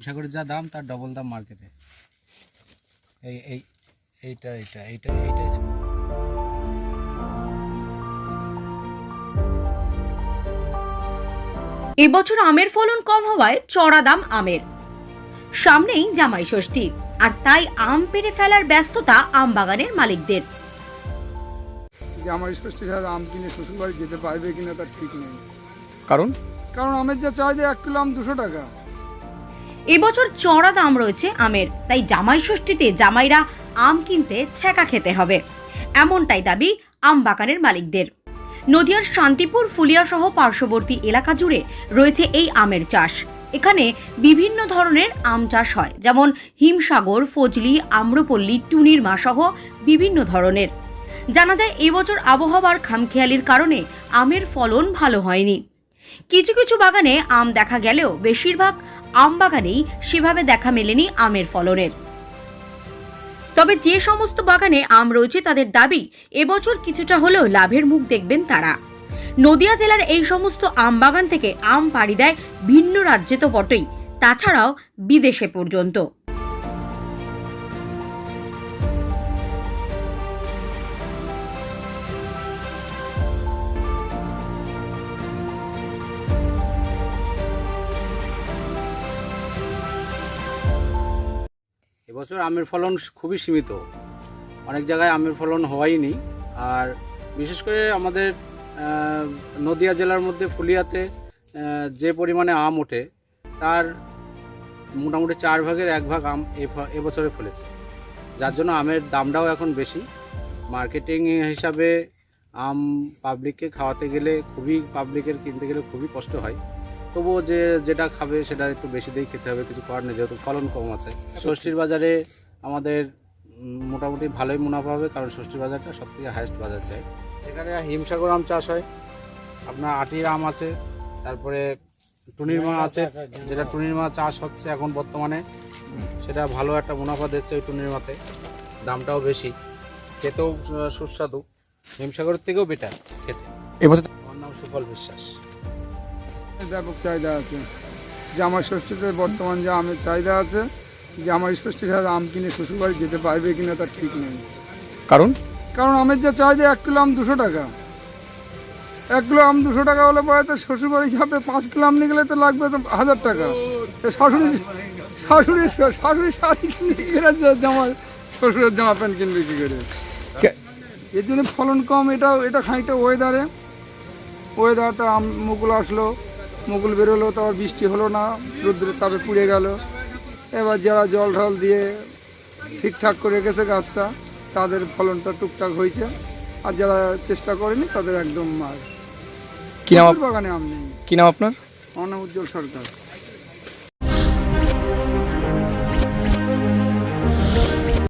সাগরের যা দাম তার ডবল দাম মার্কেটে। এই এই এইটা এইটা এইটা এইটাই এবছর আমের ফলন কম হওয়ায় চড়া দাম আমের। সামনেই জামাই ষষ্ঠী, আর তাই আম পেড়ে ফেলার ব্যস্ততা আম বাগানের মালিকদের। জামাই ষষ্ঠী ছাড়া আম কিনে শ্বশুর বাড়ি যেতে পারবে কিনা তার ঠিক নেই। কারণ আমের যা চাই যে 1 কিলো আম 200 টাকা। এবছর চড়া দাম রয়েছে আমের, তাই জামাই ষষ্ঠীতে জামাইরা আম কিনতে ছ্যাঁকা খেতে হবে, এমনটাই দাবি আম বাগানের মালিকদের। নদিয়ার শান্তিপুর, ফুলিয়া সহ পার্শ্ববর্তী এলাকা জুড়ে রয়েছে এই আমের চাষ। এখানে বিভিন্ন ধরনের আম চাষ হয়, যেমন হিমসাগর, ফজলি, আম্রপল্লী, টুনির মা সহ বিভিন্ন ধরনের। জানা যায় এবছর আবহাওয়ার খামখেয়ালির কারণে আমের ফলন ভালো হয়নি। কিছু কিছু বাগানে আম দেখা গেলেও বেশিরভাগ আম বাগানেই সেভাবে দেখা মেলেনি আমের ফলনের। তবে যে সমস্ত বাগানে আম রয়েছে তাদের দাবি এবছর কিছুটা হলেও লাভের মুখ দেখবেন তারা। নদিয়া জেলার এই সমস্ত আম বাগান থেকে আম পাড়ি দেয় ভিন্ন রাজ্যে তো বটেই, তাছাড়াও বিদেশে পর্যন্ত। এবছর আমের ফলন খুবই সীমিত, অনেক জায়গায় আমের ফলন হওয়াইনি। আর বিশেষ করে আমাদের নদিয়া জেলার মধ্যে ফুলিয়াতে যে পরিমাণে আম ওঠে তার মোটামুটি 4 ভাগের 1 ভাগ আম এবছরে ফলেছে, যার জন্য আমের দামটাও এখন বেশি। মার্কেটিং হিসাবে আম পাবলিককে খাওয়াতে গেলে পাবলিকের কিনতে গেলে খুবই কষ্ট হয়। তবুও যেটা খাবে সেটা একটু বেশি দিয়েই খেতে হবে, কিছু করার নেই, যেহেতু ফলন কম আছে। ষষ্ঠীর বাজারে আমাদের মোটামুটি ভালোই মুনাফা হবে, কারণ ষষ্ঠীর বাজারটা সবথেকে হাইয়েস্ট বাজার চাই। এখানে হিমসাগর আম চাষ হয়, আপনার আটির আম আছে, তারপরে টুনির মা আছে, যেটা টুনির মা চাষ হচ্ছে এখন বর্তমানে, সেটা ভালো একটা মুনাফা দিচ্ছে ওই টুনির মাতে, দামটাও বেশি, খেতেও সুস্বাদু, হিমসাগরের থেকেও বেটার খেতে। এবছর আমার নাম সুফল বিশ্বাস। ব্যাপক চাহিদা আছে জামাই ষষ্ঠীতে। বর্তমান যে আমের চাহিদা আছে, জামাই ষষ্ঠী ছাড়া আম কিনে শ্বশুর বাড়ি যেতে পারবে কিনা তার ঠিক নেই। কারণ আমের যা চাই যে 1 কিলো আম 200 টাকা। 1 কিলো আম 200 টাকা হলে পরে তো শ্বশুর বাড়ি যাবে, 5 কিলো আম নিয়ে গেলে তো লাগবে তো 1000 টাকা। শাশুড়ি শাড়ি কিনে শ্বশুরের জামা প্যান্ট কিনবে কি করে? এর জন্য ফলন কম। এটা খানিকটা ওয়েদারটা মুকুল আসলো, মুকুল বেরোলো, তো আবার বৃষ্টি হলো না, রোদ্রের তাপে পুড়ে গেল। এবার যারা জল ঢল দিয়ে ঠিকঠাক করে রেখেছে গাছটা, তাদের ফলনটা টুকটাক হয়েছে, আর যারা চেষ্টা করেনি তাদের একদম মার। কি নাম বাগানে আম নেই। কি নাম আপনার? আমার নাম উজ্জ্বল সরকার।